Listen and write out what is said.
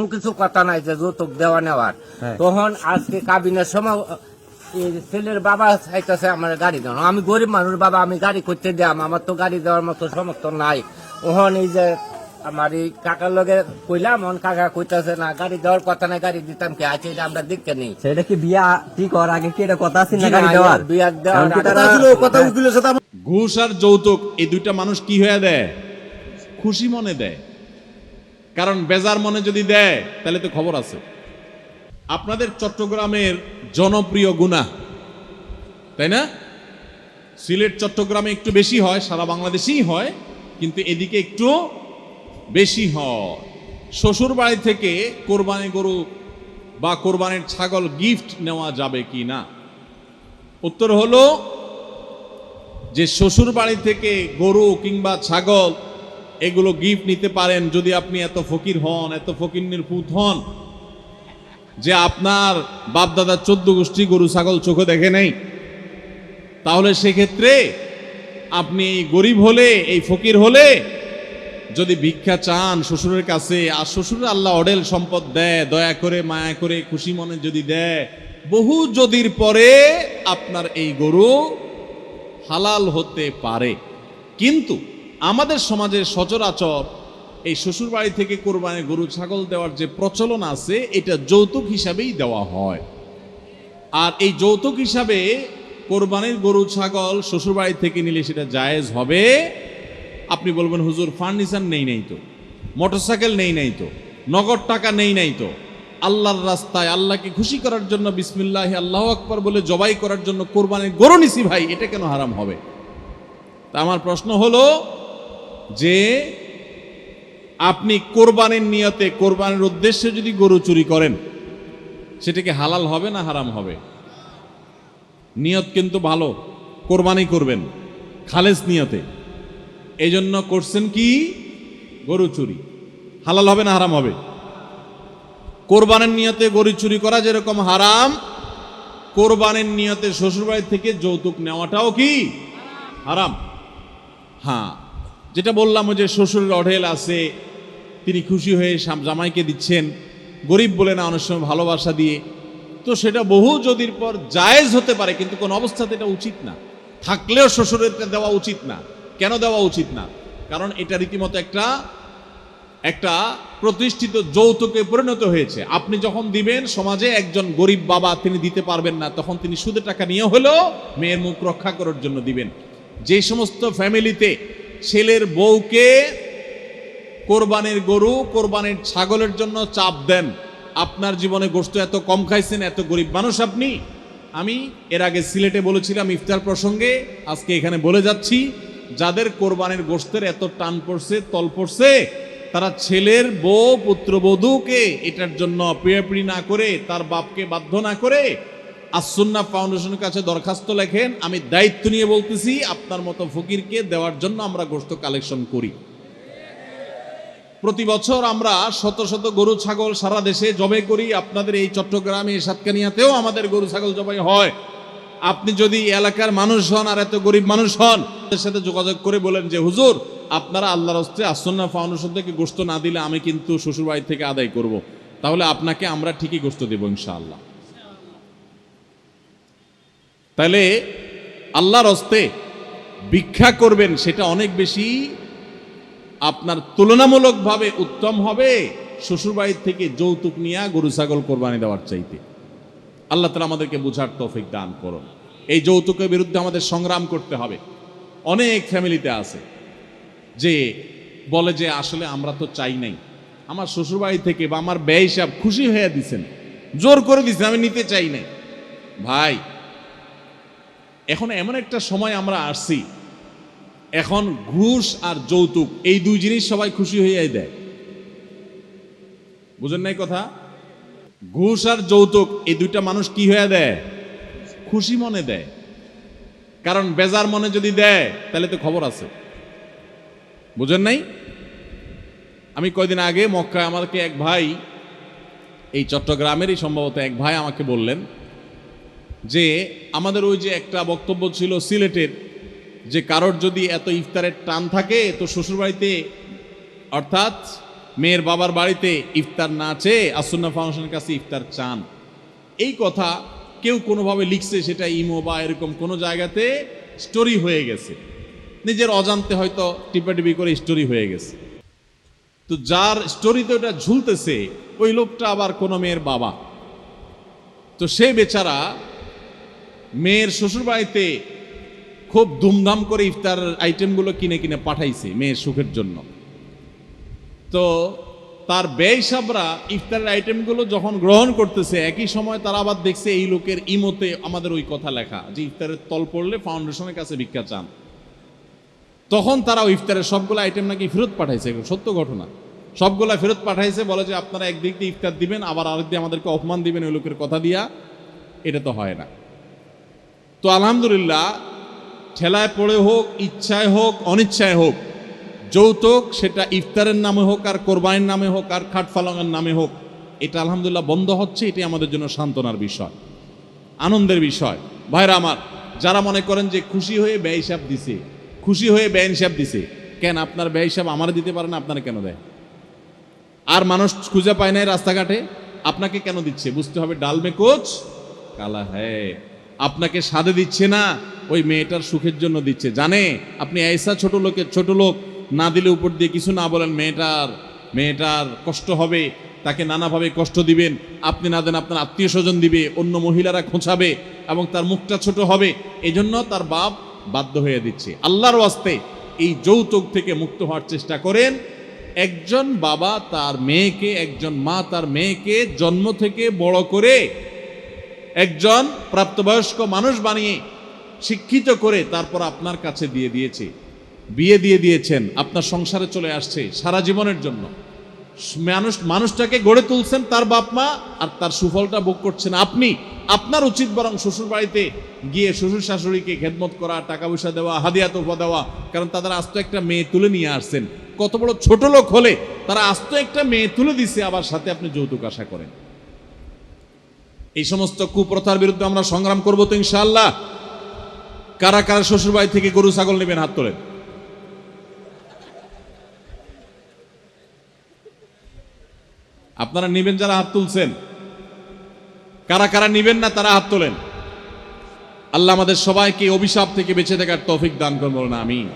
কোনো কিছু কথা নাই যে যৌতুক দেওয়া নেওয়ার। তখন আজকে কাবিনের সময় এই ছেলের বাবা চাইতেছে আমার গাড়ি দেওয়া। আমি গরিব মানুষ বাবা, আমি গাড়ি করতে দিলাম, আমার তো গাড়ি দেওয়ার মতো সমর্থন নাই। ওখানে এই যে আমার এই কাকার লগে কইলাম, কাকা কইতাছে না গাড়ি দেওয়ার কথা নাই, গাড়ি দিতাম কি আছে এটা আমরা দেখতে নেই। সেটা কি বিয়া ঠিক হওয়ার আগে কি এটা কথা আছে না গাড়ি দেওয়ার? বিয়া দেওয়ার কথা উকিলের সাথে ঘুষ আর যৌতুক এই দুইটা মানুষ কি হয়ে দেয়? খুশি মনে দেয়। কারণ বেজার মনে যদি দেয় তাহলে তো খবর আছে। আপনাদের চট্টগ্রামের জনপ্রিয় গুনাহ, তাই না? সিলেট চট্টগ্রামে একটু বেশি হয়, সারা বাংলাদেশেই হয়, কিন্তু এদিকে একটু বেশি হয়। শ্বশুর বাড়ি থেকে কোরবানি গরু বা কোরবানির ছাগল গিফট নেওয়া যাবে কি না? উত্তর হলো যে শ্বশুর বাড়ি থেকে গরু কিংবা ছাগল এগুলো গিফট নিতে পারেন যদি আপনি এত ফকির হন, এত ফকিন্নির পুত হন যে আপনার বাপদাদা 14 গোষ্ঠী গরু ছাগল চোখে দেখে নেই। তাহলে সেক্ষেত্রে আপনি গরিব হলে, এই ফকির হলে যদি ভিক্ষা চান শ্বশুরের কাছে, আর শ্বশুরের আল্লাহ অডেল সম্পদ দেয়, দয়া করে মায়া করে খুশি মনে যদি দেয়, বহু যদির পরে আপনার এই গরু হালাল হতে পারে। কিন্তু আমাদের সমাজের সচরাচর এই শ্বশুর বাড়ি থেকে কোরবানির গরু ছাগল দেওয়ার যে প্রচলন আছে, এটা যৌতুক হিসাবেই দেওয়া হয়। আর এই যৌতুক হিসাবে কোরবানির গরু ছাগল শ্বশুর বাড়ি থেকে নিলে সেটা জায়েজ হবে। আপনি বলবেন হুজুর ফার্নিচার নেই নাই তো, মোটরসাইকেল নেই নাই তো, নগদ টাকা নেই নাই তো, আল্লাহর রাস্তায় আল্লাহকে খুশি করার জন্য বিসমিল্লাহ আল্লাহু আকবার বলে জবাই করার জন্য কোরবানির গরু নিছি ভাই, এটা কেন হারাম হবে? তা আমার প্রশ্ন হলো যে আপনি কোরবানির নিয়তে, কোরবানির উদ্দেশ্যে যদি গরু চুরি করেন সেটা কি হালাল হবে না হারাম হবে? নিয়ত কিন্তু ভালো, কোরবানি করবেন খালেস নিয়তে, এই জন্য করছেন কি গরু চুরি, হালাল হবে না হারাম হবে? কোরবানির নিয়তে গরু চুরি করা যেরকম হারাম, কোরবানির নিয়তে শ্বশুরবাড়ি থেকে যৌতুক নেওয়াটাও কি হারাম? হ্যাঁ, যেটা বললাম ওই যে শ্বশুরের অঢেল আছে, তিনি খুশি হয়ে জামাইকে দিচ্ছেন, গরিব বলে না, অনেক সময় ভালোবাসা দিয়ে, তো সেটা বহু যদির পর জায়েজ হতে পারে, কিন্তু কোন অবস্থাতে এটা উচিত না। থাকলেও শ্বশুরের দেওয়া উচিত না। কেন দেওয়া উচিত না? কারণ এটা রীতিমতো একটা প্রতিষ্ঠিত যৌতুকে পরিণত হয়েছে। আপনি যখন দিবেন, সমাজে একজন গরিব বাবা তিনি দিতে পারবেন না, তখন তিনি সুদের টাকা নিয়ে হলেও মেয়ের মুখ রক্ষা করার জন্য দিবেন। যে সমস্ত ফ্যামিলিতে ছেলের বউকে কোরবানির গরু, কোরবানির ছাগলের জন্য চাপ দেন, আপনার জীবনে গোশত এত কম খাইছেন, এত গরিব মানুষ আপনি। আমি এর আগে সিলেটে বলেছিলাম ইফতার প্রসঙ্গে, আজকে এখানে বলে যাচ্ছি, যাদের কোরবানির গোশতের এত টান পড়ছে, তল পড়ছে, তারা ছেলের বউ পুত্রবধূকে এটার জন্য পিড়াপিড়ি না করে, তার বাপকে বাধ্য না করে আসুন্নাহ ফাউন্ডেশনের কাছে দরখাস্ত লেখেন। আমি দায়িত্ব নিয়ে বলতেছি, আপনার মতো ফকিরকে দেওয়ার জন্য আমরা গোশত কালেকশন করি। প্রতি বছর আমরা শত শত গরু ছাগল সারা দেশে জবাই করি। আপনাদের এই চট্টগ্রামে, সাতকানিয়াতেও আমাদের গরু ছাগল জবাই হয়। আপনি যদি এলাকার মানুষ হন আর এত গরিব মানুষ হন, তাদের সাথে যোগাযোগ করে বলেন যে হুজুর আপনারা আল্লাহর হস্তে আসুন্নাহ ফাউন্ডেশন থেকে গোশত না দিলে আমি কিন্তু শ্বশুরবাড়ি থেকে আদায় করব, তাহলে আপনাকে আমরা ঠিকই গোশত দেব ইনশাআল্লাহ। তাহলে আল্লাহর হস্তে ভিক্ষা করবেন, সেটা অনেক বেশি আপনার তুলনামূলকভাবে উত্তম হবে শ্বশুরবাড়ির থেকে যৌতুক নিয়ে গরু ছাগল কোরবানি দেওয়ার চাইতে। আল্লাহ তাআলা আমাদেরকে বুঝার তৌফিক দান করুন। এই যৌতুকের বিরুদ্ধে আমাদের সংগ্রাম করতে হবে। অনেক ফ্যামিলিতে আছে যে বলে যে আসলে আমরা তো চাই নাই, আমার শ্বশুরবাড়ি থেকে বা আমার ব্যয় হিসাব খুশি হয়ে দিছেন, জোর করে দিছেন, আমি নিতে চাই নাই। ভাই, এখন এমন একটা সময় আমরা আসছি, এখন ঘুষ আর যৌতুক এই দুই জিনিস সবাই খুশি হয়ে দেয়। বুঝেন নাই কথা? ঘুষ আর যৌতুক এই দুইটা মানুষ কি হয়ে দেয়? খুশি মনে দেয়। কারণ বেজার মনে যদি দেয় তাহলে তো খবর আছে। বুঝেন নাই? আমি কয়দিন আগে মক্কায় আমাকে এক ভাই, এই চট্টগ্রামেরই সম্ভবত এক ভাই আমাকে বললেন যে আমাদের ওই যে একটা বক্তব্য ছিল সিলেটের, যে কারোর যদি এত ইফতারের টান থাকে তো শ্বশুরবাড়িতে, অর্থাৎ মেয়ের বাবার বাড়িতে ইফতার না চেয়ে আসুন্না ফাউন্ডেশনের কাছে ইফতার চান। এই কথা কেউ কোনোভাবে লিখছে, সেটা ইমো বা এরকম কোনো জায়গাতে স্টোরি হয়ে গেছে, নিজের অজান্তে হয়তো টিপাটিপি করে স্টোরি হয়ে গেছে। তো যার স্টোরিতে ওটা ঝুলতেছে ওই লোকটা আবার কোনো মেয়ের বাবা। তো সে বেচারা মেয়ের শ্বশুর বাড়িতে খুব ধুমধাম করে ইফতার আইটেমগুলো কিনে কিনে পাঠাইছে মেয়ের সুখের জন্য। তো তার ব্যয়সাবরা ইফতারের আইটেমগুলো যখন গ্রহণ করতেছে, একই সময় তারা আবার দেখছে এই লোকের ইমোতে আমাদের ওই কথা লেখা যে ইফতারের তল পড়লে ফাউন্ডেশনের কাছে ভিক্ষা চান। তখন তারা ওই ইফতারের সবগুলো আইটেম নাকি ফেরত পাঠাইছে, সত্য ঘটনা, সবগুলা ফেরত পাঠাইছে। বলে যে আপনারা একদিক দিয়ে ইফতার দিবেন, আবার আরেক দিয়ে আমাদেরকে অপমান দিবেন ওই লোকের কথা দিয়া, এটা তো হয় না। তো আলহামদুলিল্লাহ, ঠেলায় পড়ে হোক, ইচ্ছায় হোক, অনিচ্ছায় হোক, যৌতুক সেটা ইফতারের নামে হোক আর কোরবানির নামে হোক আর খাট ফালাঙের নামে হোক, এটা আলহামদুলিল্লাহ বন্ধ হচ্ছে। এটি আমাদের জন্য সান্ত্বনার বিষয়, আনন্দের বিষয়। ভাইরা আমার, যারা মনে করেন যে খুশি হয়ে ব্যয় হিসাব দিছে, খুশি হয়ে ব্যয় হিসাব দিছে, কেন আপনার ব্যয় হিসাব আমার দিতে পারে না? আপনারা কেন দেয়? আর মানুষ খুঁজে পায় নাই রাস্তাঘাটে, আপনাকে কেন দিচ্ছে? বুঝতে হবে ডাল মে কোচ কালা হ্যায়। আপনাকে সাধে দিচ্ছে না, ওই মেয়েটার সুখের জন্য দিচ্ছে। জানে আপনি ऐसा ছোট লোক না দিলে উপর দিয়ে কিছু না বলেন, মেয়েটার কষ্ট হবে, তাকে নানাভাবে কষ্ট দিবেন। আপনি না দেন আপনার আত্মীয় স্বজন দিবে, অন্য মহিলারা খোঁচাবে এবং তার মুখটা ছোট হবে। এই জন্য তার বাপ বাধ্য হয়ে দিচ্ছে। আল্লাহর ওয়াস্তে এই যৌতুক থেকে মুক্ত হওয়ার চেষ্টা করেন। একজন বাবা তার মেয়েকে, একজন মা তার মেয়েকে জন্ম থেকে বড় করে একজন প্রাপ্তবয়স্ক মানুষ বানিয়ে শিক্ষিত করে তারপর আপনার কাছে দিয়ে দিয়েছে, বিয়ে দিয়ে দিয়েছেন, আপনার সংসারে চলে আসছে সারা জীবনের জন্য। মানুষটাকে গড়ে তুলছেন তার বাপ মা, আর তার সুফলটা ভোগ করছেন আপনি। আপনার উচিত বরং শ্বশুর বাড়িতে গিয়ে শ্বশুর শাশুড়িকে খেদমত করা, টাকা পয়সা দেওয়া, হাদিয়া তোফা দেওয়া। কারণ তাদের আস্ত একটা মেয়ে তুলে নিয়ে আসছেন। কত বড় ছোট লোক হলে তারা আস্ত একটা মেয়ে তুলে দিছে, আবার সাথে আপনি যৌতুক আশা করেন। এই সমস্ত কুপ্রথার বিরুদ্ধে আমরা সংগ্রাম করব তো ইনশাআল্লাহ। কারা কারা শ্বশুর বাড়ি থেকে গরু ছাগল নেবেন? হাত তোলেন। আপনারা নিবেন যারা হাত তুলছেন, কারা কারা নিবেন না তারা হাত তোলেন। আল্লাহ আমাদের সবাইকে অভিশাপ থেকে বেঁচে থাকার তৌফিক দান করুন, বলুন আমিন।